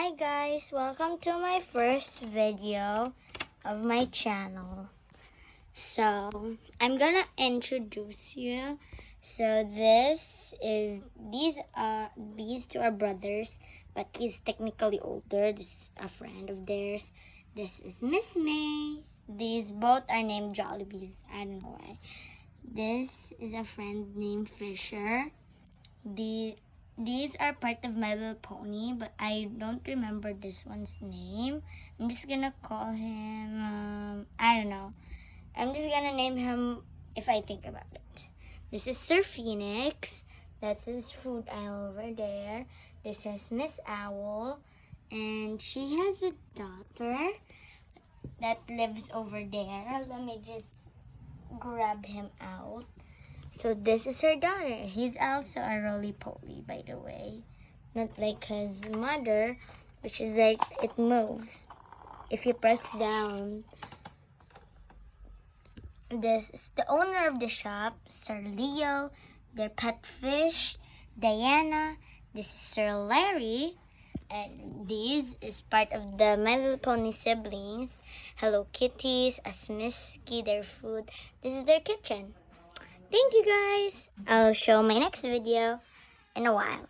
Hi guys, welcome to my first video of my channel. So, I'm gonna introduce you. So these two are brothers, but he's technically older. This is a friend of theirs. This is Miss May. These both are named Jollibees. I don't know why. This is a friend named Fisher. These are part of My Little Pony, but I don't remember this one's name. I'm just gonna call him, I don't know. I'm just gonna name him if I think about it. This is Sir Phoenix. That's his food aisle over there. This is Miss Owl. And she has a daughter that lives over there. Let me just grab him out. So this is her daughter. He's also a roly-poly, by the way. Not like his mother, which is like, it moves. If you press down. This is the owner of the shop, Sir Leo. Their pet fish, Diana. This is Sir Larry. And this is part of the My Little Pony siblings. Hello Kitties, Asmiski, their food. This is their kitchen. Thank you guys. I'll show my next video in a while.